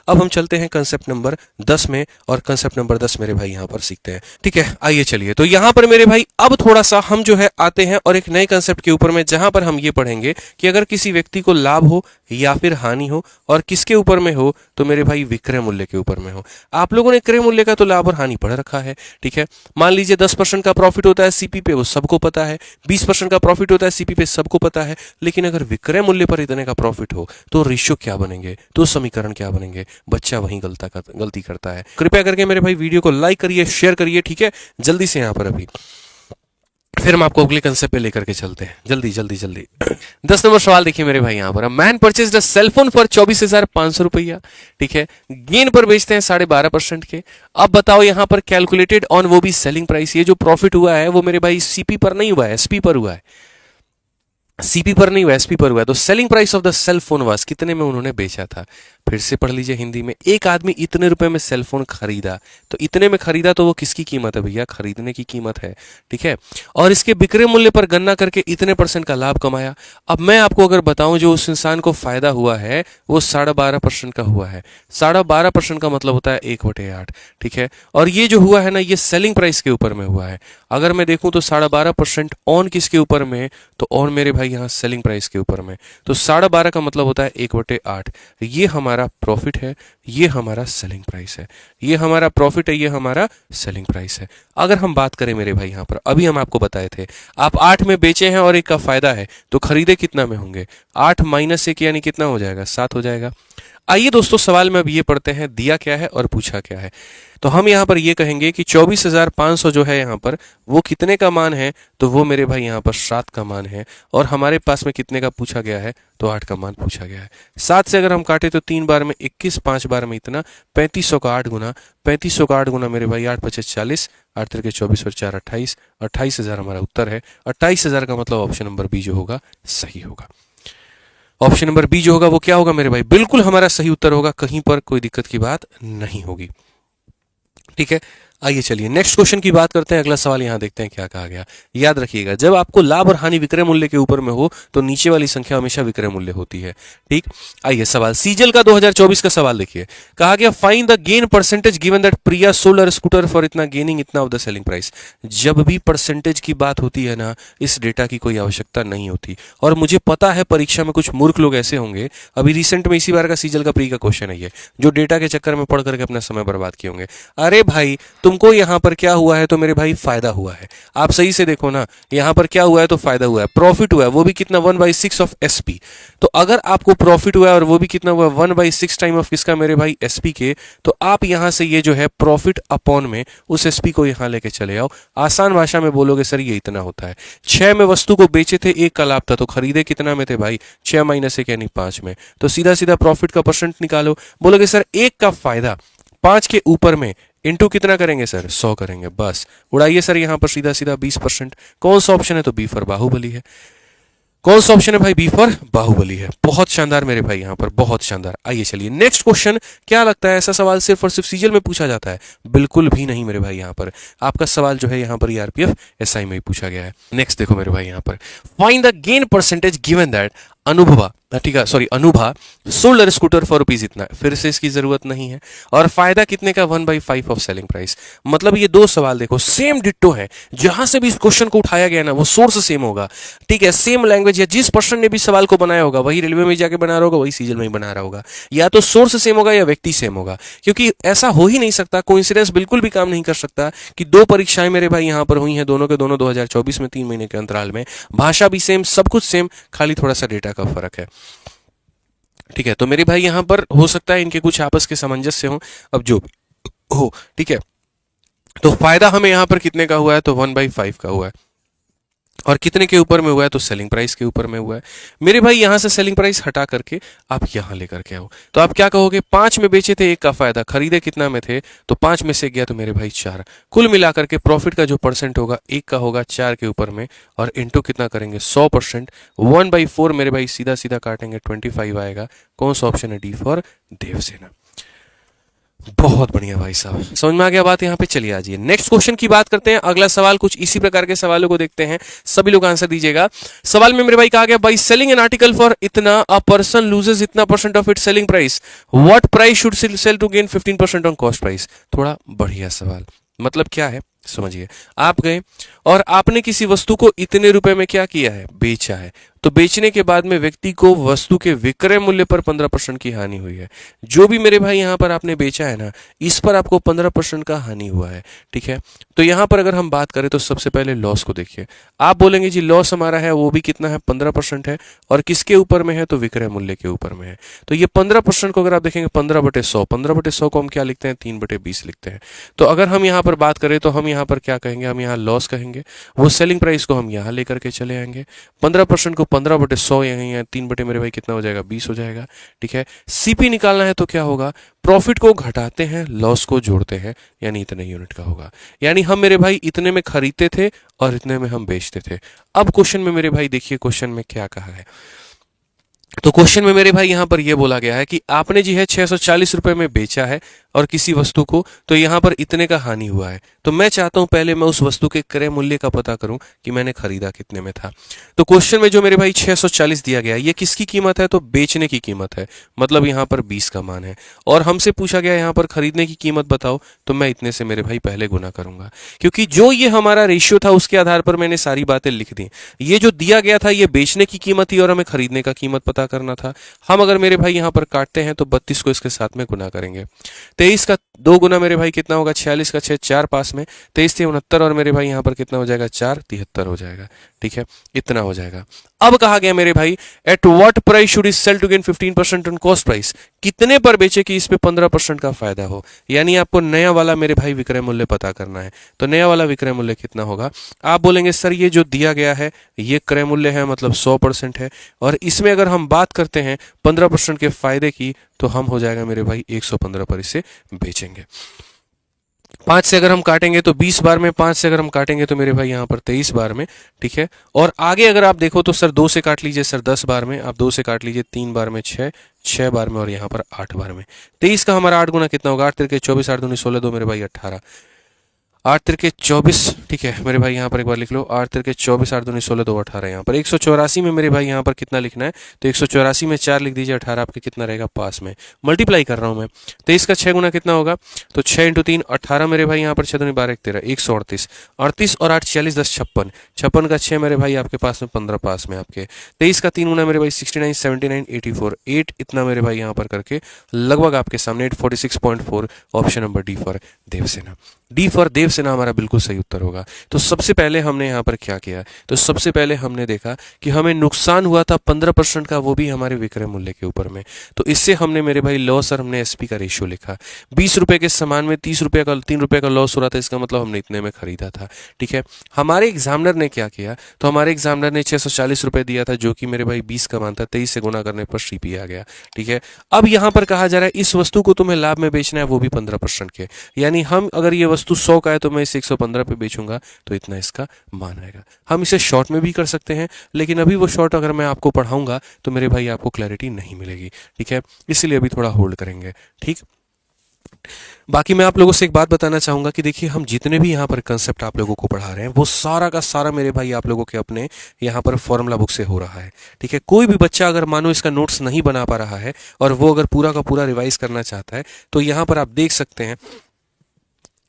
अब हम चलते हैं कंसेप्ट नंबर 10 में, और कंसेप्ट नंबर 10 मेरे भाई यहाँ पर सीखते हैं। ठीक है, आइए चलिए। तो यहाँ पर मेरे भाई अब थोड़ा सा हम जो है आते हैं और एक नए कंसेप्ट के ऊपर में, जहां पर हम ये पढ़ेंगे कि अगर किसी व्यक्ति को लाभ हो या फिर हानि हो, और किसके ऊपर में हो, तो मेरे भाई विक्रय मूल्य के ऊपर में हो। आप लोगों ने क्रय मूल्य का तो लाभ और हानि पढ़ रखा है। ठीक है, मान लीजिए 10% का प्रॉफिट होता है सीपी पे, वो सबको पता है। 20% का प्रॉफिट होता है सीपी पे, सबको पता है। लेकिन अगर विक्रय मूल्य पर इतने का प्रॉफिट हो तो रेशियो क्या बनेंगे, तो समीकरण क्या बनेंगे? बच्चा वही गलती करता है। कृपया करके मेरे भाई वीडियो को लाइक करिए, शेयर करिए। ठीक है, जल्दी से यहाँ पर अभी फिर हम आपको अगले कंसेप्ट पे लेकर के चलते हैं। जल्दी जल्दी जल्दी 10 नंबर सवाल देखिए मेरे भाई यहाँ पर। Man purchase the cellphone for 24,500 रुपया। ठीक है, गेन पर बेचते हैं 12.5% के। अब बताओ यहाँ पर कैलकुलेटेड ऑन, वो भी सेलिंग प्राइस। ये जो प्रॉफिट हुआ है वो मेरे भाई सीपी पर नहीं हुआ है, एसपी पर हुआ है। सीपी पर नहीं हुआ, एसपी पर हुआ है। तो selling price of the cell phone was, कितने में उन्होंने बेचा था? फिर से पढ़ लीजिए हिंदी में। एक आदमी इतने रुपए में सेल फोन खरीदा, तो इतने में खरीदा तो वो किसकी कीमत है भैया? खरीदने की कीमत है। ठीक है, और इसके बिक्री मूल्य पर गणना करके इतने % का लाभ कमाया। अब मैं आपको अगर बताऊं, जो उस इंसान को फायदा हुआ है वो 12.5% का हुआ है। 12.5% का मतलब होता है 1/8। ठीक है, और ये जो हुआ है ना, ये सेलिंग प्राइस के ऊपर में हुआ है। अगर मैं देखूं तो 12.5% ऑन किसके ऊपर में? तो ऑन मेरे भाई यहाँ सेलिंग प्राइस के ऊपर में। तो 12.5 का मतलब होता है 1/8। ये हमारा प्रॉफिट है, ये हमारा सेलिंग प्राइस है। ये हमारा प्रॉफिट है, ये हमारा सेलिंग प्राइस है। अगर हम बात करें मेरे भाई यहाँ पर, अभी हम आपको बताए थे, आप 8 में बेचे हैं और 1 का फायदा है, तो खरीदे कितना में होंगे? 8 माइनस 1 यानी कितना हो जाएगा? 7 हो जाएगा। आइए दोस्तों, सवाल में अब ये पढ़ते हैं दिया क्या है और पूछा क्या है। तो हम यहाँ पर ये कहेंगे कि 24,500 जो है यहाँ पर, वो कितने का मान है? तो वो मेरे भाई यहाँ पर 7 का मान है। और हमारे पास में कितने का पूछा गया है? तो 8 का मान पूछा गया है। 7 से अगर हम काटे तो 3 बार में 21, 5 बार में इतना, 3500 का 8 गुना, 3500 का 8 गुना मेरे भाई 8 पचे 40, 8 तिरके 24 और 4 28, 28,000 हमारा उत्तर है। 28,000 का मतलब ऑप्शन नंबर बी जो होगा सही होगा। ऑप्शन नंबर बी जो होगा वो क्या होगा मेरे भाई? बिल्कुल हमारा सही उत्तर होगा, कहीं पर कोई दिक्कत की बात नहीं होगी। ठीक है, आइए चलिए नेक्स्ट क्वेश्चन की बात करते हैं। अगला सवाल यहां देखते हैं क्या कहा गया। याद रखिएगा, जब आपको लाभ और हानि विक्रय मूल्य के ऊपर में हो तो नीचे वाली संख्या हमेशा विक्रय मूल्य होती है। ठीक, आइए सवाल सीजल का 2024 का सवाल देखिए। कहा गया find the gain percentage given that Priya sold her scooter for इतना गेनिंग इतना ऑफ द सेलिंग प्राइस। जब भी परसेंटेज की बात होती है ना, इस डेटा की कोई आवश्यकता नहीं होती। और मुझे पता है परीक्षा में कुछ मूर्ख लोग ऐसे होंगे, अभी रिसेंट में इसी बार का सीजल का प्री का क्वेश्चन है ये, जो डेटा के चक्कर में पढ़ करके अपना समय बर्बाद किए होंगे। अरे भाई, तुमको यहां पर क्या हुआ है? तो मेरे भाई फायदा हुआ है। आप सही से देखो ना, यहां पर क्या हुआ है? तो फायदा हुआ है, प्रॉफिट हुआ है, वो भी कितना? 1/6 ऑफ एसपी। तो अगर आपको प्रॉफिट हुआ है और वो भी कितना हुआ? 1/6 टाइम ऑफ किसका मेरे भाई? एसपी के। तो आप यहां से ये जो है प्रॉफिट अपॉन में उस एसपी को यहां लेके चले आओ। आसान भाषा में बोलोगे सर ये इतना होता है। 6 में वस्तु को बेचे थे, 1 का लाभ था, तो खरीदे कितना में थे भाई? 6 माइनस 1 यानी 5 में। तो सीधा सीधा प्रॉफिट का परसेंट निकालो। बोलोगे सर 1 का फायदा 5 के ऊपर में इंटू कितना करेंगे सर? 100 करेंगे। बस उड़ाइए सर यहां पर सीधा सीधा 20%। कौन सा ऑप्शन है? तो बी फॉर बाहुबली है। कौन सा ऑप्शन है भाई? बी फॉर बाहुबली है। बहुत शानदार मेरे भाई, यहां पर बहुत शानदार। आइए चलिए नेक्स्ट क्वेश्चन। क्या लगता है ऐसा सवाल सिर्फ और सिर्फ सीजल में पूछा जाता है? बिल्कुल भी नहीं मेरे भाई। यहां पर आपका सवाल जो है यहां पर आरपीएफ एसआई में ही पूछा गया है। नेक्स्ट देखो मेरे भाई यहां पर, find the gain percentage given that Anubhava, ठीक है sorry Anubha sold scooter for rupees इतना। फिर से इसकी जरूरत नहीं है। और फायदा कितने का? 1/5 ऑफ सेलिंग प्राइस। मतलब ये दो सवाल देखो सेम डिट्टो है। जहां से भी इस क्वेश्चन को उठाया गया ना, वो सोर्स सेम होगा। ठीक है, सेम लैंग्वेज, या जिस पर्सन ने भी सवाल को बनाया होगा वही रेलवे में जाके बना रहा होगा, वही सीजल में ही बना रहा होगा। या तो सोर्स सेम होगा या व्यक्ति सेम होगा, क्योंकि ऐसा हो ही नहीं सकता, कोइंसिडेंस बिल्कुल भी काम नहीं कर सकता कि दो परीक्षाएं मेरे भाई यहां पर हुई हैं, दोनों के दोनों 2024 में 3 महीने के अंतराल में, भाषा भी सेम, सब कुछ सेम, खाली थोड़ा सा डेटा का फर्क है। ठीक है, तो मेरे भाई यहां पर हो सकता है इनके कुछ आपस के सामंजस्य हो, अब जो हो। ठीक है, तो फायदा हमें यहां पर कितने का हुआ है? तो 1/5 का हुआ है। और कितने के ऊपर में हुआ है? तो सेलिंग प्राइस के ऊपर में हुआ है। मेरे भाई यहां से सेलिंग प्राइस हटा करके आप यहां लेकर के आओ, तो आप क्या कहोगे? 5 में बेचे थे, 1 का फायदा, खरीदे कितना में थे? तो 5 में से गया तो मेरे भाई 4। कुल मिलाकर के प्रॉफिट का जो परसेंट होगा 1 का होगा 4 के ऊपर में, और इंटू कितना करेंगे? 100%। 1/4 मेरे भाई सीधा सीधा काटेंगे 25 आएगा। कौन सा ऑप्शन है? D for Devsena. बहुत बढ़िया भाई साहब, समझ में आ गया बात। यहाँ पे चलिए आ जाइए नेक्स्ट क्वेश्चन की बात करते हैं। अगला सवाल कुछ इसी प्रकार के सवालों को देखते हैं, सभी लोग आंसर दीजिएगा। सवाल में मेरे भाई कहा गया, by selling an article for इतना अ पर्सन लूजेस इतना percent of its selling price, what price should sell to gain 15% on cost price. थोड़ा बढ़िया सवाल, मतलब क्या है समझिए। आप गए और आपने किसी वस्तु को इतने रुपए में क्या किया है, बेचा है। तो बेचने के बाद में व्यक्ति को वस्तु के विक्रय मूल्य पर 15% की हानि हुई है। जो भी मेरे भाई यहां पर आपने बेचा है ना, इस पर आपको 15% का हानि हुआ है, ठीक है। तो यहां पर अगर हम बात करें तो सबसे पहले लॉस को देखिए। आप बोलेंगे जी लॉस हमारा है वो भी कितना है, 15% है, और किसके ऊपर में है, तो विक्रय मूल्य के ऊपर में है। तो ये 15% को अगर आप देखेंगे 15/100, 15/100 को हम क्या लिखते हैं, 3/20 लिखते हैं। तो अगर हम यहाँ पर बात करें तो हम यहाँ पर क्या कहेंगे, हम यहाँ लॉस कहेंगे। वो सेलिंग प्राइस को हम यहाँ लेकर के चले आएंगे। 15% को 15/100 यहीं है, 3 मेरे भाई कितना हो जाएगा, 20 हो जाएगा, ठीक है। सीपी निकालना है तो क्या होगा, प्रॉफिट को घटाते हैं, लॉस को जोड़ते हैं, यानी इतने यूनिट का होगा। यानी हम मेरे भाई इतने में खरीदते थे और इतने में हम बेचते थे। अब क्वेश्चन में मेरे भाई देखिए, क्वेश्चन में क्या कहा है। तो क्वेश्चन में मेरे भाई यहां पर यह बोला गया है कि आपने जी है 640 रुपए में बेचा है और किसी वस्तु को, तो यहां पर इतने का हानि हुआ है। तो मैं चाहता हूं पहले मैं उस वस्तु के क्रय मूल्य का पता करूं कि मैंने खरीदा कितने में था। तो क्वेश्चन में जो मेरे भाई 640 दिया गया है, ये किसकी कीमत है, तो बेचने की कीमत है, मतलब यहां पर 20 का मान है। और हमसे पूछा गया यहां पर खरीदने की कीमत बताओ, तो मैं इतने से मेरे भाई पहले गुना करूंगा, क्योंकि जो ये हमारा रेशियो था उसके आधार पर मैंने सारी बातें लिख दी। ये जो दिया गया था ये बेचने की कीमत थी और हमें खरीदने का कीमत पता करना था। हम अगर मेरे भाई यहां पर काटते हैं तो 32 को इसके साथ में गुना करेंगे। 23 का 2 गुना मेरे भाई कितना होगा, 46 का 6, 4 पास में 23 से 69, और मेरे भाई यहां पर कितना हो जाएगा, 4 73 हो जाएगा, ठीक है, इतना हो जाएगा। अब कहा गया मेरे भाई, at what price should is sell to gain 15% on cost price, कितने पर बेचे कि इस पे 15% का फायदा हो। यानी आपको नया वाला मेरे भाई विक्रय मूल्य पता करना है। तो नया वाला विक्रय मूल्य कितना होगा, आप बोलेंगे सर ये जो दिया गया है ये क्रय मूल्य है, मतलब 100% है, और इसमें अगर हम बात करते हैं 15% के फायदे की, तो हम हो जाएगा मेरे भाई 115 पर इसे बेचेंगे। 5 से अगर हम काटेंगे तो 20 बार में, 5 से अगर हम काटेंगे तो मेरे भाई यहाँ पर 23 बार में, ठीक है। और आगे अगर आप देखो तो सर 2 से काट लीजिए, सर 10 बार में, आप 2 से काट लीजिए 3 बार में 6, 6 बार में, और यहाँ पर 8 बार में। 23 का हमारा 8 गुना कितना होगा, 8 तिरके 24, 8 दूनी 16, 2 मेरे भाई 18, 8 तिरके 24, ठीक है मेरे भाई यहाँ पर एक बार लिख लो, 8 तिरके 24, 8 दूनी 16, 2 18, यहाँ पर 184 में मेरे भाई यहाँ पर कितना लिखना है, तो 184 में 4 लिख दीजिए, 18 आपके कितना रहेगा पास में, मल्टीप्लाई कर रहा हूँ मैं। 23 का 6 गुना कितना होगा, तो 6 इंटू 3 18 मेरे भाई यहाँ पर 6 दूनी 12, 1 13, 138, 38 और 8 46, 10 56, 56 का 6 मेरे भाई आपके पास में 15 पास में आपके। 23 का 3 गुना मेरे भाई 69, 79, 84, 8 इतना मेरे भाई यहाँ पर करके लगभग आपके सामने 846.4, option number D for Devsena. D for Devsena हमारा बिल्कुल सही उत्तर होगा। तो सबसे पहले हमने यहाँ पर क्या किया, तो सबसे पहले हमने देखा कि हमें नुकसान हुआ था 15% का, वो भी हमारे विक्रय मूल्य के ऊपर में। तो इससे हमने मेरे भाई लॉस और हमने एसपी का रेशियो लिखा। 20 रुपए के सामान में 30 रुपए का 3 रुपए का लॉस हो रहा था, इसका मतलब हमने इतने में खरीदा था, ठीक है। हमारे एग्जामिनर ने क्या किया, तो हमारे एग्जामिनर ने 640 रुपए दिया था, जो कि मेरे भाई 20 का मान था, 23 से गुना करने पर सीपी आ गया, ठीक है। अब यहाँ पर कहा जा रहा है इस वस्तु को तुम्हें लाभ में बेचना है, वो भी 15% के, यानी हम अगर ये वस्तु 100 का है तो मैं इसे 115 पे बेचूंगा, तो इतना इसका मान आएगा। हम इसे शॉर्ट में भी कर सकते हैं, लेकिन अभी वो शॉर्ट अगर मैं आपको पढ़ाऊंगा तो मेरे भाई आपको क्लैरिटी नहीं मिलेगी, ठीक है, इसलिए अभी थोड़ा होल्ड करेंगे, ठीक। बाकी मैं आप लोगों से एक बात बताना चाहूंगा कि देखिए हम जितने भी यहाँ पर कंसेप्ट आप लोगों को पढ़ा रहे हैं वो सारा का सारा मेरे भाई आप लोगों के अपने यहाँ पर फॉर्मूला बुक से हो रहा है, ठीक है। कोई भी बच्चा अगर मानो इसका नोट्स नहीं बना पा रहा है और वो अगर पूरा का पूरा रिवाइज करना चाहता है, तो यहाँ पर आप देख सकते हैं,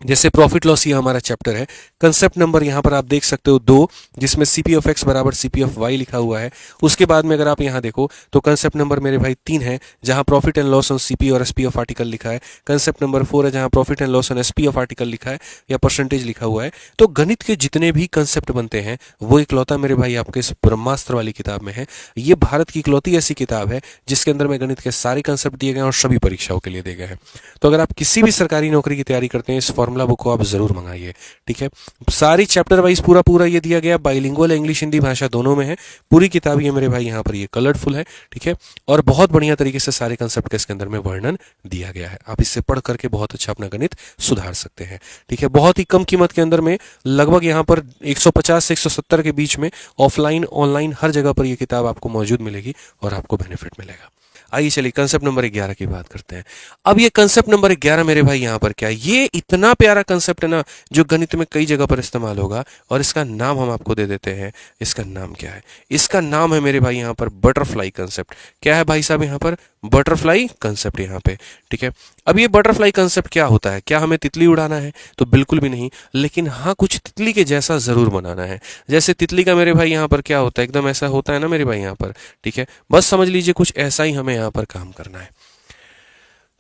जैसे प्रॉफिट लॉस ये हमारा चैप्टर है, कंसेप्ट नंबर यहाँ पर आप देख सकते हो 2, जिसमें सीपी ऑफ एक्स बराबर सीपी ऑफ वाई लिखा हुआ है। उसके बाद में अगर आप यहाँ देखो तो कंसेप्ट नंबर मेरे भाई 3 है, जहाँ profit and loss on CP और एसपी ऑफ आर्टिकल लिखा है। कंसेप्ट नंबर 4 है, जहाँ profit and loss on SP of article लिखा है या परसेंटेज लिखा हुआ है। तो गणित के जितने भी कंसेप्ट बनते हैं वो इकलौता मेरे भाई आपके इस ब्रह्मास्त्र वाली किताब में है। ये भारत की इकलौती ऐसी किताब है जिसके अंदर में गणित के सारे कंसेप्ट दिए गए हैं और सभी परीक्षाओं के लिए दिए गए हैं। तो अगर आप किसी भी सरकारी नौकरी की तैयारी करते हैं, इस फॉर्मूला बुक को आप जरूर मंगाइए, ठीक है। सारी चैप्टर वाइज पूरा ये दिया गया, बाइलिंगुअल इंग्लिश हिंदी भाषा दोनों में है। पूरी किताब ये मेरे भाई यहाँ पर ये कलरफुल है, ठीक है, और बहुत बढ़िया तरीके से सारे कंसेप्ट के इसके अंदर में वर्णन दिया गया है। आप इससे पढ़ करके बहुत अच्छा अपना गणित सुधार सकते हैं, ठीक है। बहुत ही कम कीमत के अंदर में, लगभग यहाँ पर 150 से 170 के बीच में, ऑफलाइन ऑनलाइन हर जगह पर यह किताब आपको मौजूद मिलेगी और आपको बेनिफिट मिलेगा। आइए चलिए कंसेप्ट नंबर 11 की बात करते हैं। अब ये कंसेप्ट नंबर 11 मेरे भाई यहाँ पर क्या है, ये इतना प्यारा कंसेप्ट है ना जो गणित में कई जगह पर इस्तेमाल होगा, और इसका नाम हम आपको दे देते हैं। इसका नाम क्या है? इसका नाम है मेरे भाई यहाँ पर बटरफ्लाई कंसेप्ट। क्या है भाई साहब यहाँ पर? बटरफ्लाई कंसेप्ट यहाँ पे, ठीक है। अब ये बटरफ्लाई कंसेप्ट क्या होता है? क्या हमें तितली उड़ाना है? तो बिल्कुल भी नहीं, लेकिन हाँ कुछ तितली के जैसा जरूर बनाना है। जैसे तितली का मेरे भाई यहाँ पर क्या होता है, एकदम ऐसा होता है ना मेरे भाई यहाँ पर, ठीक है। बस समझ लीजिए कुछ ऐसा ही हमें यहाँ पर काम करना है,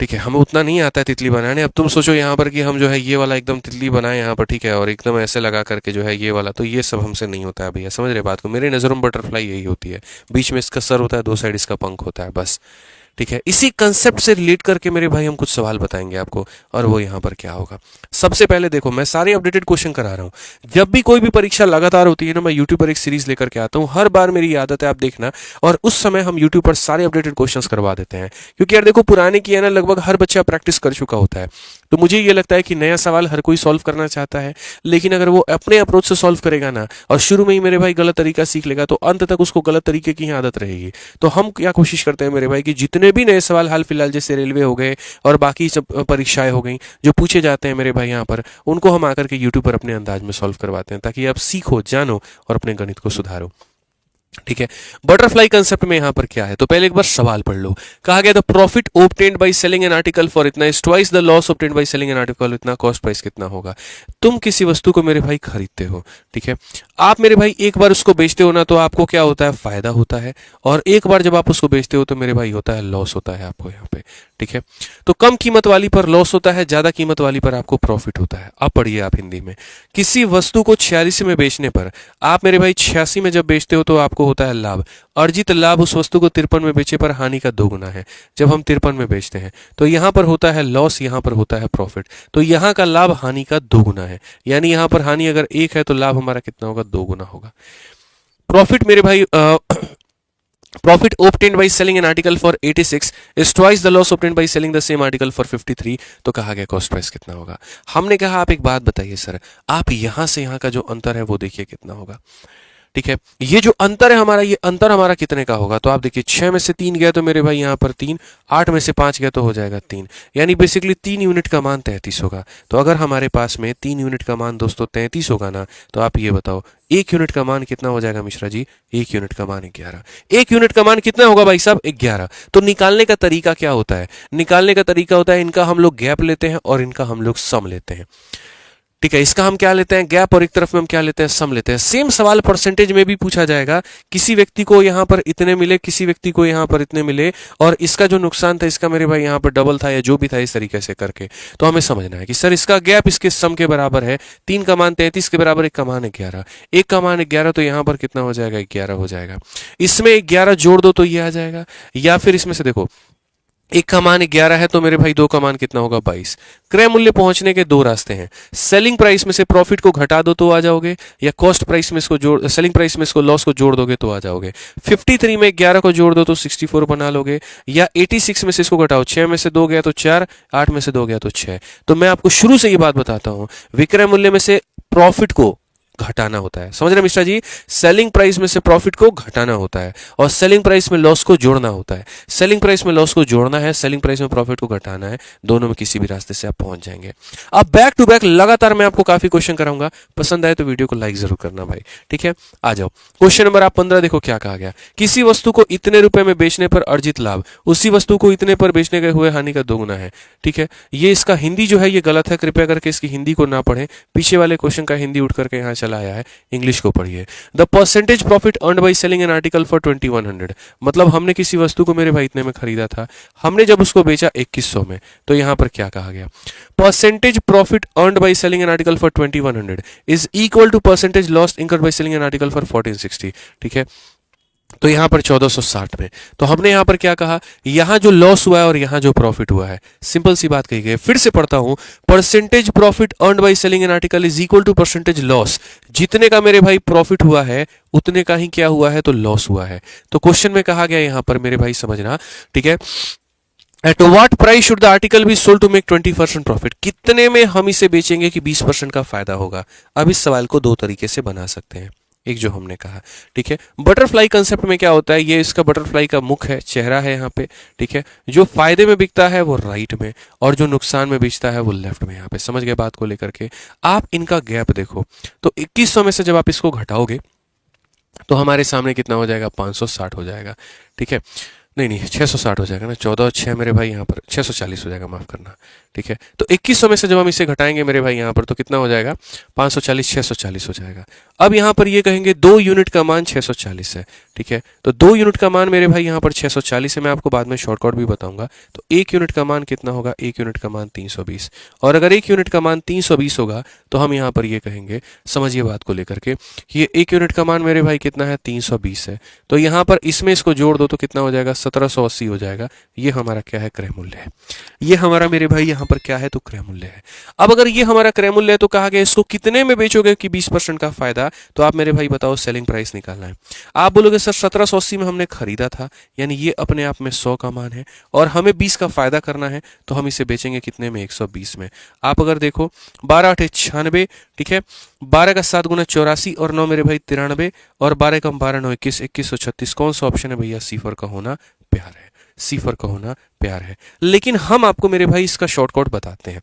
ठीक है। हमें उतना नहीं आता है तितली बनाने। अब तुम सोचो यहाँ पर कि हम जो है ये वाला एकदम तितली बनाए यहाँ पर, ठीक है, और एकदम ऐसे लगा करके जो है ये वाला, तो ये सब हमसे नहीं होता है भैया, समझ रहे बात को। मेरे नज़रों में बटरफ्लाई यही होती है, बीच में इसका सर होता है, दो साइड इसका पंख होता है, बस, ठीक है। इसी कंसेप्ट से रिलेट करके मेरे भाई हम कुछ सवाल बताएंगे आपको, और वो यहाँ पर क्या होगा। सबसे पहले देखो, मैं सारे अपडेटेड क्वेश्चन करा रहा हूँ। जब भी कोई भी परीक्षा लगातार होती है ना, मैं यूट्यूब पर एक सीरीज लेकर के आता हूँ। हर बार मेरी आदत है, आप देखना, और उस समय हम यूट्यूब पर सारे अपडेटेड क्वेश्चंस करवा देते हैं, क्योंकि यार देखो पुराने की है ना लगभग हर बच्चा प्रैक्टिस कर चुका होता है। तो मुझे ये लगता है कि नया सवाल हर कोई सॉल्व करना चाहता है, लेकिन अगर वो अपने अप्रोच से सॉल्व करेगा ना, और शुरू में ही मेरे भाई गलत तरीका सीख लेगा, तो अंत तक उसको गलत तरीके की ही आदत रहेगी। तो हम क्या कोशिश करते हैं मेरे भाई कि जितने भी नए सवाल हाल फिलहाल जैसे रेलवे हो गए और बाकी सब परीक्षाएं हो गई जो पूछे जाते हैं मेरे भाई यहाँ पर, उनको हम आकर के यूट्यूब पर अपने अंदाज में सॉल्व करवाते हैं, ताकि आप सीखो, जानो और अपने गणित को सुधारो, ठीक है। बटरफ्लाई कंसेप्ट में यहां पर क्या है, तो पहले एक बार सवाल पढ़ लो। कहा गया the profit obtained by selling an article for इतना is twice the loss obtained by selling an article इतना, कॉस्ट प्राइस कितना होगा। तुम किसी वस्तु को मेरे भाई खरीदते हो, ठीक है। आप मेरे भाई एक बार उसको बेचते हो ना, तो आपको क्या होता है, फायदा होता है, और एक बार जब आप उसको बेचते हो तो मेरे भाई होता है लॉस होता है आपको यहाँ पे, ठीक है। तो कम कीमत वाली पर लॉस होता है, ज्यादा कीमत वाली पर आपको प्रॉफिट होता है। अब पढ़िए आप हिंदी में, किसी वस्तु को 46 में बेचने पर आप मेरे भाई 86 में जब बेचते हो तो आपको होता है लाभ। अर्जित लाभ उस वस्तु को 53 में बेचे पर हानि का दोगुना है। जब हम 53 में बेचते हैं तो यहां पर होता है लॉस, यहां पर होता है प्रॉफिट। तो यहां का लाभ हानि का दोगुना है, यानी यहां पर हानि अगर 1 है तो लाभ हमारा कितना होगा, दोगुना होगा। प्रॉफिट मेरे भाई profit obtained by selling an article for 86 is twice the loss obtained by selling the same article for 53। तो कहा गया कॉस्ट प्राइस कितना होगा। हमने कहा आप एक बात बताइए सर, आप यहां से यहां का जो अंतर है वो देखिए कितना होगा, ठीक है। ये जो अंतर है हमारा, ये अंतर हमारा कितने का होगा, तो आप देखिए 6 में से 3 गया तो मेरे भाई यहाँ पर 3, 8 में से 5 गया तो हो जाएगा 3, यानी बेसिकली 3 यूनिट का मान 33 होगा। तो अगर हमारे पास में 3 यूनिट का मान दोस्तों 33 होगा ना, तो आप ये बताओ 1 यूनिट का मान कितना हो जाएगा मिश्रा जी, 1 यूनिट का मान 11। 1 यूनिट का मान कितना होगा भाई साहब, 11। तो निकालने का तरीका क्या होता है, निकालने का तरीका होता है इनका हम लोग गैप लेते हैं और इनका हम लोग सम लेते हैं, ठीक है। इसका हम क्या लेते हैं, गैप, और एक तरफ में हम क्या लेते हैं, सम लेते हैं। सेम सवाल परसेंटेज में भी पूछा जाएगा, किसी व्यक्ति को यहां पर इतने मिले, किसी व्यक्ति को यहां पर इतने मिले, और इसका जो नुकसान था इसका मेरे भाई यहां पर डबल था या जो भी था, इस तरीके से करके। तो हमें समझना है कि सर इसका गैप इसके सम के बराबर है, 3 का मान 33 के बराबर, 1 का मान 11, 1 का मान 11, तो यहां पर कितना हो जाएगा, 11 हो जाएगा। इसमें 11 जोड़ दो तो ये आ जाएगा, या फिर इसमें से देखो 1 का मान 11 है तो मेरे भाई 2 का मान कितना होगा, 22। क्रय मूल्य पहुंचने के 2 रास्ते हैं, सेलिंग प्राइस में से प्रॉफिट को घटा दो तो आ जाओगे, या कॉस्ट प्राइस में इसको जोड़, सेलिंग प्राइस में इसको लॉस को जोड़ दोगे तो आ जाओगे। 53 में 11 को जोड़ दो तो 64 बना लोगे, या 86 में से इसको घटाओ, 6 में से 2 गया तो 4, 8 में से 2 गया तो 6। तो मैं आपको शुरू से ये बात बताता हूं, विक्रय मूल्य में से प्रॉफिट को घटाना होता है, समझ रहे मिश्रा जी, सेलिंग प्राइस में से प्रॉफिट को घटाना होता है, और सेलिंग प्राइस में लॉस को जोड़ना होता है। सेलिंग प्राइस में लॉस को जोड़ना है, सेलिंग प्राइस में प्रॉफिट को घटाना है, दोनों में किसी भी रास्ते से आप पहुंच जाएंगे। अब बैक टू बैक लगातार मैं आपको काफी क्वेश्चन कराऊंगा, पसंद आए तो वीडियो को लाइक जरूर करना भाई, ठीक है। आ जाओ क्वेश्चन नंबर आप 15, देखो क्या कहा गया, किसी वस्तु को इतने रुपए में बेचने पर अर्जित लाभ उसी वस्तु को इतने पर बेचने के हुए हानि का दोगुना है, ठीक है। ये इसका हिंदी जो है ये गलत है, कृपया करके इसकी हिंदी को ना पढ़ें, पीछे वाले क्वेश्चन का हिंदी उठ करके यहाँ चला आया है, इंग्लिश को पढ़िए। The percentage profit earned by selling an article for 2100, मतलब हमने किसी वस्तु को मेरे भाई इतने में खरीदा था, हमने जब उसको बेचा 2100 में, तो यहां पर क्या कहा गया, percentage profit earned by selling an article for 2100 is equal to percentage loss incurred by selling an article for 1460, ठीक है। तो यहां पर 1460 में, तो हमने यहां पर क्या कहा, यहां जो लॉस हुआ है और यहां जो प्रॉफिट हुआ है, सिंपल सी बात कही गई। फिर से पढ़ता हूं, percentage profit earned by selling an article is equal to percentage loss, जितने का मेरे भाई प्रॉफिट हुआ है उतने का ही क्या हुआ है, तो लॉस हुआ है। तो क्वेश्चन में कहा गया यहां पर मेरे भाई समझना, ठीक है, at what price should the article be sold to make 20% profit, कितने में हम इसे बेचेंगे कि 20% का फायदा होगा। अब इस सवाल को दो तरीके से बना सकते हैं, एक जो हमने कहा, ठीक है। बटरफ्लाई कंसेप्ट में क्या होता है, ये इसका बटरफ्लाई का मुख है, चेहरा है यहाँ पे, ठीक है। जो फायदे में बिकता है वो राइट में, और जो नुकसान में बिकता है वो लेफ्ट में। यहाँ पे समझ गए बात को लेकर के। आप इनका गैप देखो, तो 2100 में से जब आप इसको घटाओगे तो हमारे सामने कितना हो जाएगा, 560 हो जाएगा, ठीक है। नहीं नहीं, 660 हो जाएगा ना, 14 और 6 मेरे भाई यहाँ पर 640 हो जाएगा, माफ करना, ठीक है। तो 2100 में से जब हम इसे घटाएंगे मेरे भाई यहाँ पर, तो कितना हो जाएगा, 540, 640 हो जाएगा। अब यहाँ पर ये कहेंगे 2 यूनिट का मान 640 है, ठीक है। तो 2 यूनिट का मान मेरे भाई यहाँ पर 640 है, मैं आपको बाद में शॉर्टकट भी बताऊंगा। तो 1 यूनिट का मान कितना होगा, 1 यूनिट का मान 320, और अगर 1 यूनिट का मान 320 होगा तो हम यहाँ पर ये कहेंगे, समझिए बात को लेकर के, कि ये 1 यूनिट का मान मेरे भाई कितना है, 320 है। तो यहाँ पर इसमें इसको जोड़ दो तो कितना हो जाएगा, 1780 हो जाएगा। ये हमारा क्या है, क्रय मूल्य है। ये हमारा मेरे भाई यहाँ पर क्या है, तो क्रय मूल्य है। अब अगर ये हमारा क्रय मूल्य है तो कहा गया इसको कितने में बेचोगे कि 20% का फायदा, तो आप मेरे भाई बताओ सेलिंग प्राइस निकालना है। आप बोलोगे सर 1780 में हमने खरीदा था, यानी ये अपने आप में 100 का मान है, और हमें 20 का फायदा करना है, तो हम इसे बेचेंगे कितने में, 120 में। आप अगर देखो 12 8 96, ठीक है, 12 का 7 गुना 84, और 9 मेरे भाई 93, और 12 कम 12 9 21, 2136। कौन सा ऑप्शन है भैया, सीफर का होना प्यार है, सीफर का होना प्यार है। लेकिन हम आपको मेरे भाई इसका शॉर्टकट बताते हैं,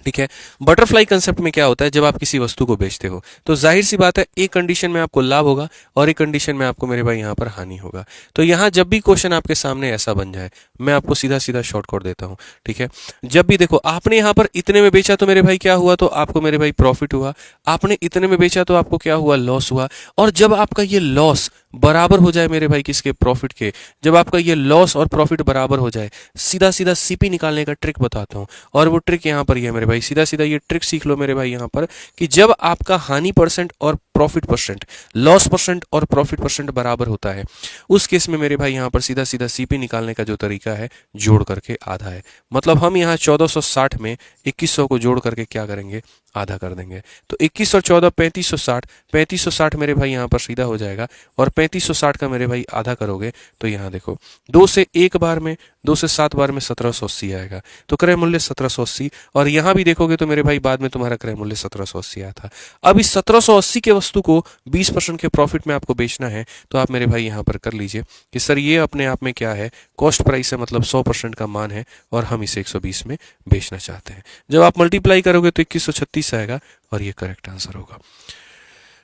ठीक है। बटरफ्लाई कंसेप्ट में क्या होता है, जब आप किसी वस्तु को बेचते हो तो जाहिर सी बात है एक कंडीशन में आपको लाभ होगा और एक कंडीशन में आपको मेरे भाई यहाँ पर हानि होगा। तो यहाँ जब भी क्वेश्चन आपके सामने ऐसा बन जाए, मैं आपको सीधा सीधा शॉर्टकट देता हूँ, ठीक है। जब भी देखो आपने यहाँ पर इतने में बेचा तो मेरे भाई क्या हुआ, तो आपको मेरे भाई प्रॉफिट हुआ। आपने इतने में बेचा तो आपको क्या हुआ, लॉस हुआ। और जब आपका ये लॉस बराबर हो जाए मेरे भाई किसके, प्रॉफिट के, जब आपका ये लॉस और प्रॉफिट बराबर हो जाए, सीधा सीधा सीपी निकालने का ट्रिक बताता हूँ। और वो ट्रिक यहाँ पर ये मेरे भाई, सीधा सीधा ये ट्रिक सीख लो मेरे भाई यहाँ पर, कि जब आपका हानि परसेंट और प्रॉफिट परसेंट, लॉस परसेंट और प्रॉफिट परसेंट बराबर होता है, उस केस में मेरे भाई यहाँ पर सीधा सीधा सीपी निकालने का जो तरीका है, जोड़ करके आधा है। मतलब हम यहाँ 1460 में 2100 को जोड़ करके क्या करेंगे, आधा कर देंगे। तो 21 और 14 3560, 3560 मेरे भाई यहाँ पर सीधा हो जाएगा, और 3560 का मेरे भाई आधा करोगे तो यहाँ देखो 2 से 1 बार में, 2 से 7 बार में 1780 आएगा। तो क्रय मूल्य 1780, और यहाँ भी देखोगे तो मेरे भाई बाद में तुम्हारा क्रय मूल्य 1780 आया था। अब इस 1780 के वस्तु को 20% के प्रॉफिट में आपको बेचना है, तो आप मेरे भाई यहाँ पर कर लीजिए कि सर ये अपने आप में क्या है, कॉस्ट प्राइस है, मतलब 100% का मान है, और हम इसे 120 में बेचना चाहते हैं। जब आप मल्टीप्लाई करोगे तो 2136 आएगा, और ये करेक्ट आंसर होगा,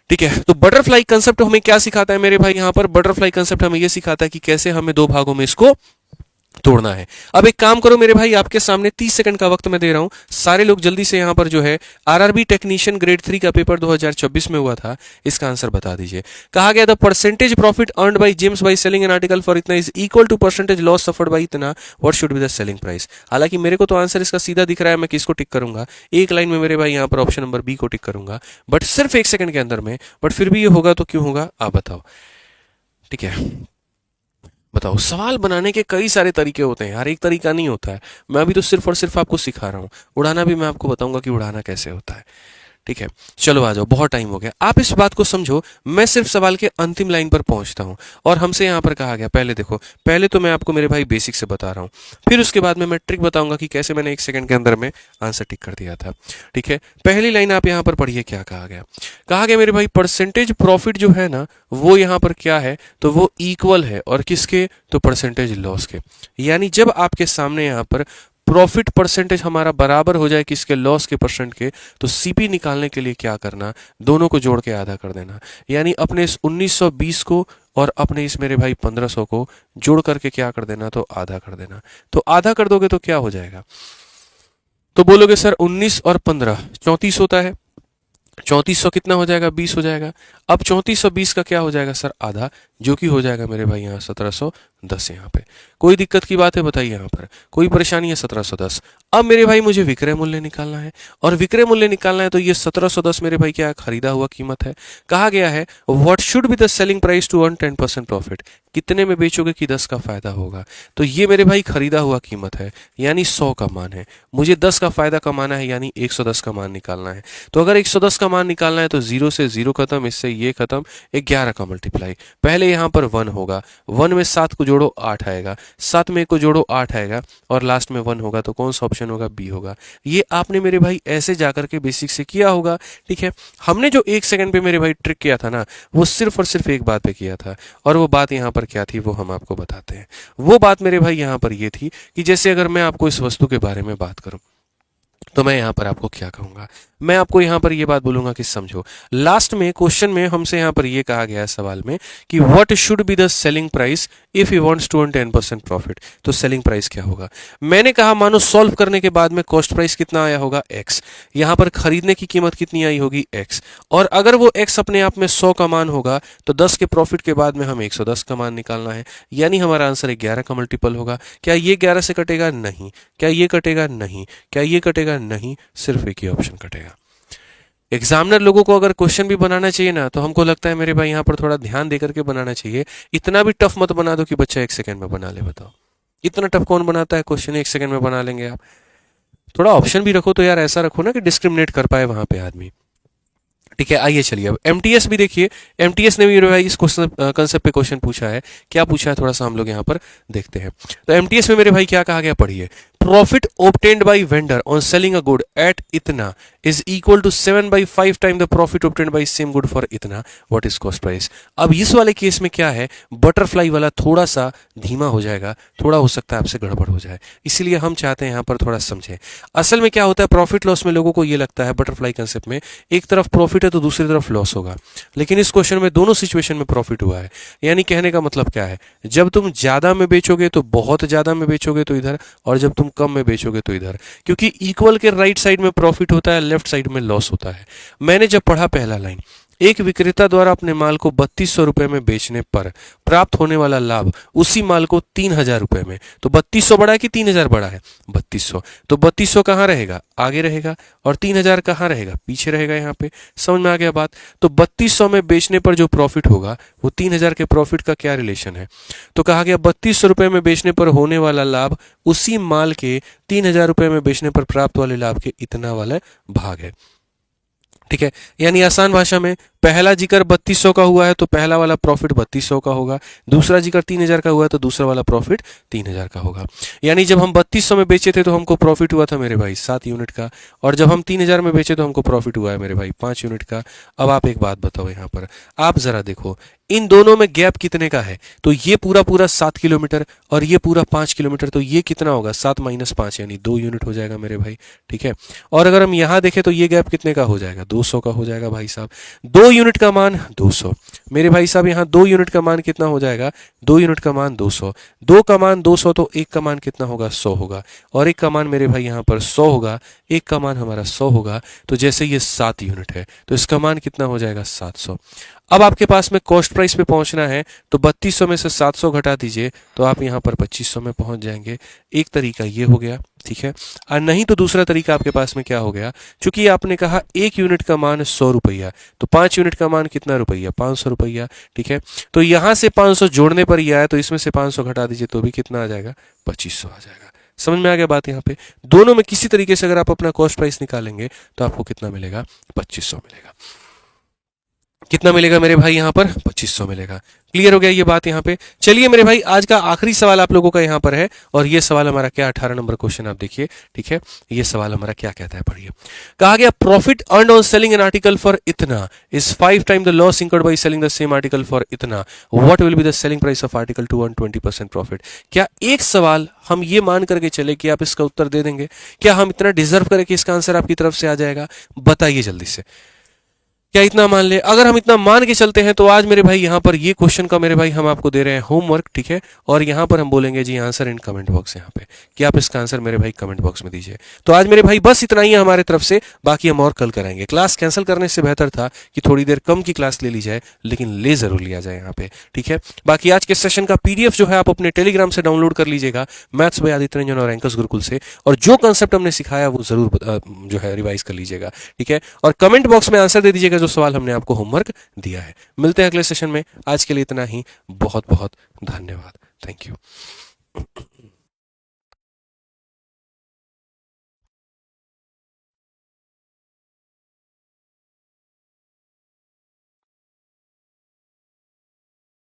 ठीक है। तो बटरफ्लाई कंसेप्ट हमें क्या सिखाता है मेरे भाई, यहाँ पर बटरफ्लाई कंसेप्ट हमें यह सिखाता है कि कैसे हमें 2 भागों में इसको तोड़ना है। अब एक काम करो मेरे भाई, आपके सामने 30 सेकंड का वक्त मैं दे रहा हूं, सारे लोग जल्दी से यहां पर जो है आरआरबी टेक्नीशियन ग्रेड 3 का पेपर 2024 में हुआ था, इसका आंसर बता दीजिए। कहा गया the percentage profit earned by James by selling an article for इतना is equal to percentage loss suffered by इतना, what should be the selling price. हालांकि मेरे को तो आंसर इसका सीधा दिख रहा है, मैं किसको टिक करूंगा, एक लाइन में मेरे भाई यहां पर ऑप्शन नंबर बी को टिक करूंगा, बट सिर्फ 1 सेकंड के अंदर में। बट फिर भी ये होगा तो क्यों होगा, आप बताओ, ठीक है। बताओ, सवाल बनाने के कई सारे तरीके होते हैं यार, एक तरीका नहीं होता है। मैं अभी तो सिर्फ और सिर्फ आपको सिखा रहा हूँ, उड़ाना भी मैं आपको बताऊंगा कि उड़ाना कैसे होता है, ठीक है। चलो आ जाओ, बहुत टाइम हो गया, आप इस बात को समझो, मैं सिर्फ सवाल के अंतिम लाइन पर पहुंचता हूं। और हमसे यहां पर कहा गया, पहले देखो, पहले तो मैं आपको मेरे भाई बेसिक से बता रहा हूं, फिर उसके बाद में मैं ट्रिक बताऊंगा कि कैसे मैंने 1 सेकंड के अंदर में आंसर टिक कर दिया था, ठीक है। पहली लाइन आप यहां पर पढ़िए, क्या कहा गया। कहा गया मेरे भाई परसेंटेज प्रॉफिट जो है ना, वो यहां पर क्या है, तो वो इक्वल है, और किसके, तो परसेंटेज लॉस के। यानी जब आपके सामने यहां पर प्रॉफिट परसेंटेज हमारा बराबर हो जाए किसके, लॉस के परसेंट के, तो सीपी निकालने के लिए क्या करना, दोनों को जोड़ के आधा कर देना। यानी अपने इस 1920 को और अपने इस मेरे भाई 1500 को जोड़ करके क्या कर देना, तो आधा कर देना। तो आधा कर दोगे तो क्या हो जाएगा, तो बोलोगे सर 19 और 15 34 होता है, 3400 कितना हो जाएगा, 20 हो जाएगा। अब 3420 का क्या हो जाएगा सर, आधा, जो कि हो जाएगा मेरे भाई यहाँ 1710। यहाँ पे कोई दिक्कत की बात है बताइए, यहाँ पर कोई परेशानी है, 1710। अब मेरे भाई मुझे विक्रय मूल्य निकालना है, और विक्रय मूल्य निकालना है तो ये 1710 मेरे भाई क्या खरीदा हुआ कीमत है। कहा गया है what should be the selling price to earn 10% profit, कितने में बेचोगे कि 10 का फायदा होगा। तो ये मेरे भाई खरीदा हुआ कीमत है, यानी 100 का मान है, मुझे 10 का फायदा कमाना है, यानी 110 का मान निकालना है। तो अगर 110 का मान निकालना है तो 0 से 0 खत्म, इससे ये खत्म, 11 का मल्टीप्लाई, पहले यहाँ पर 1 होगा, 1 में 7 को जोड़ो 8 आएगा, 7 में 1 को जोड़ो 8 आएगा और लास्ट में 1 होगा, तो कौन सा ऑप्शन होगा? बी होगा। ये आपने मेरे भाई ऐसे जाकर के बेसिक से किया होगा, ठीक है। हमने जो 1 सेकंड पे मेरे भाई ट्रिक किया था ना, वो सिर्फ और सिर्फ एक बात पे किया था, और वो बात यहाँ पर क्या थी वो हम आपको बताते हैं। वो बात मेरे भाई यहाँ पर ये थी कि जैसे अगर मैं आपको इस वस्तु के बारे में बात करूं तो मैं यहाँ पर आपको क्या कहूंगा, मैं आपको यहाँ पर ये बात बोलूंगा कि समझो, लास्ट में क्वेश्चन में हमसे यहाँ पर ये कहा गया है सवाल में कि what should be the selling price if you wants to earn 10% profit. तो सेलिंग प्राइस क्या होगा? मैंने कहा मानो सॉल्व करने के बाद में कॉस्ट प्राइस कितना आया होगा? x। यहाँ पर खरीदने की कीमत कितनी आई होगी? x। और अगर वो x अपने आप में 100 का मान होगा तो 10 के प्रॉफिट के बाद में हमें 110 का मान निकालना है, यानी हमारा आंसर 11 का मल्टीपल होगा। क्या ये 11 से कटेगा? नहीं। क्या ये कटेगा? नहीं। क्या ये कटेगा? नहीं। सिर्फ एक ही ऑप्शन कटेगा। एग्जामिनर लोगों को अगर क्वेश्चन भी बनाना चाहिए ना, तो हमको लगता है मेरे भाई यहाँ पर थोड़ा ध्यान देकर के बनाना चाहिए। इतना भी टफ मत बना दो कि बच्चा 1 सेकंड में बना ले। बताओ, इतना टफ कौन बनाता है? क्वेश्चन 1 सेकंड में बना लेंगे आप। थोड़ा ऑप्शन भी रखो तो यार, ऐसा रखो ना कि डिस्क्रिमिनेट कर पाए वहां पे आदमी। ठीक है, आइए चलिए अब एमटीएस भी देखिए। एमटीएस ने भी मेरे भाई इस क्वेश्चन कंसेप्ट पे क्वेश्चन पूछा है। क्या पूछा है थोड़ा सा हम लोग यहाँ पर देखते हैं। तो एमटीएस में मेरे भाई क्या कहा गया, पढ़िए। Profit obtained by vendor on selling a good at इतना is equal to 7/5 time the profit obtained by same good for इतना, what is cost price। अब इस वाले केस में क्या है, बटरफ्लाई वाला थोड़ा सा धीमा हो जाएगा, थोड़ा हो सकता है आपसे गड़बड़ हो जाए, इसीलिए हम चाहते हैं यहाँ पर थोड़ा समझें। असल में क्या होता है, प्रॉफिट लॉस में लोगों को ये लगता है बटरफ्लाई कंसेप्ट में एक तरफ प्रॉफिट है तो दूसरी तरफ लॉस होगा, लेकिन इस क्वेश्चन में दोनों सिचुएशन में प्रॉफिट हुआ है। यानी कहने का मतलब क्या है, जब तुम ज्यादा में बेचोगे तो बहुत ज्यादा में बेचोगे तो इधर, और जब तुम कम में बेचोगे तो इधर, क्योंकि इक्वल के राइट साइड में प्रॉफिट होता है, लेफ्ट साइड में लॉस होता है। मैंने जब पढ़ा पहला लाइन, एक विक्रेता द्वारा अपने माल को 3200 रुपए में बेचने पर प्राप्त होने वाला लाभ उसी माल को 3000 रुपए में, तो 3200 बड़ा है कि 3000 बड़ा है? 3200। तो 3200 कहाँ रहेगा? आगे रहेगा, और 3000 कहाँ रहेगा? पीछे रहेगा। यहाँ पे समझ में आ गया बात। तो 3200 में बेचने पर जो प्रॉफिट होगा वो 3000 के प्रॉफिट का क्या रिलेशन है? तो कहा गया 3200 रुपए में बेचने पर होने वाला लाभ उसी माल के 3000 रुपए में बेचने पर प्राप्त वाले लाभ के इतना वाला भाग है। ठीक है, यानी आसान भाषा में पहला जिक्र 3200 का हुआ है तो पहला वाला प्रॉफिट 3200 का होगा, दूसरा जिक्र 3000 का हुआ है तो दूसरा वाला प्रॉफिट 3000 का होगा। यानी जब हम 3200 में बेचे थे तो हमको प्रॉफिट हुआ था मेरे भाई 7 यूनिट का, और जब हम 3000 में बेचे तो हमको प्रॉफिट हुआ है मेरे भाई 5 यूनिट का। अब आप एक बात बताओ, यहाँ पर आप जरा देखो इन दोनों में गैप कितने का है। तो ये पूरा पूरा 7 किलोमीटर और ये पूरा 5 किलोमीटर, तो ये कितना होगा? 7 - 5 यानी 2 यूनिट हो जाएगा मेरे भाई। ठीक है, और अगर हम यहाँ देखें तो ये गैप कितने का हो जाएगा? 200 का हो जाएगा भाई साहब। 2 यूनिट का मान 200 मेरे भाई साहब, यहाँ 2 यूनिट का मान कितना हो जाएगा? 2 यूनिट का मान 200, 2 का मान 200, तो 1 का मान कितना होगा? 100 होगा, और 1 का मान मेरे भाई यहाँ पर 100 होगा, 1 का मान हमारा 100 होगा। तो जैसे ये 7 यूनिट है तो इसका मान कितना हो जाएगा? 700। अब आपके पास में कॉस्ट प्राइस पे पहुंचना है तो 3200 में से 700 घटा दीजिए तो आप यहाँ पर 2500 में पहुंच जाएंगे। एक तरीका ये हो गया, ठीक है। और नहीं तो दूसरा तरीका आपके पास में क्या हो गया, चूंकि आपने कहा 1 यूनिट का मान 100 रुपया, तो 5 यूनिट का मान कितना रुपया? 500 रुपया। ठीक है, तो यहां से 500 जोड़ने पर ही आया, तो इसमें से 500 घटा दीजिए तो भी कितना आ जाएगा? 2500 आ जाएगा। समझ में आ गया बात। यहाँ पे दोनों में किसी तरीके से अगर आप अपना कॉस्ट प्राइस निकालेंगे तो आपको कितना मिलेगा? 2500 मिलेगा। कितना मिलेगा मेरे भाई? यहाँ पर 2500 मिलेगा। क्लियर हो गया ये बात यहाँ पे। चलिए मेरे भाई, आज का आखिरी सवाल आप लोगों का यहाँ पर है, और ये सवाल हमारा क्या 18 नंबर क्वेश्चन आप देखिए। ठीक है, ये सवाल हमारा क्या कहता है, पढ़िए। कहा गया profit earned on selling an article for इतना is 5 time the loss incurred by selling the same article for इतना, what will be the selling price of article to earn 20% profit. क्या एक सवाल हम ये मान करके चले कि आप इसका उत्तर दे देंगे? क्या हम इतना डिजर्व करें कि इसका आंसर आपकी तरफ से आ जाएगा? बताइए जल्दी से, क्या इतना मान ले? अगर हम इतना मान के चलते हैं तो आज मेरे भाई यहाँ पर ये क्वेश्चन का मेरे भाई हम आपको दे रहे हैं होमवर्क। ठीक है, और यहाँ पर हम बोलेंगे जी आंसर इन कमेंट बॉक्स यहाँ पे, कि आप इसका आंसर मेरे भाई कमेंट बॉक्स में दीजिए। तो आज मेरे भाई बस इतना ही है हमारे तरफ से, बाकी हम और कल कराएंगे। क्लास कैंसिल करने से बेहतर था कि थोड़ी देर कम की क्लास ले ली जाए, लेकिन ले जरूर लिया जाए यहाँ पे। ठीक है, बाकी आज के सेशन का PDF जो है आप अपने टेलीग्राम से डाउनलोड कर लीजिएगा, मैथ्स बाय आदित्य रंजन और एंकर्स गुरुकुल से, और जो कंसेप्ट हमने सिखाया वो जरूर जो है रिवाइज कर लीजिएगा। ठीक है, और कमेंट बॉक्स में आंसर दे दीजिएगा जो सवाल हमने आपको होमवर्क दिया है। मिलते हैं अगले सेशन में, आज के लिए इतना ही। बहुत बहुत धन्यवाद। Thank you.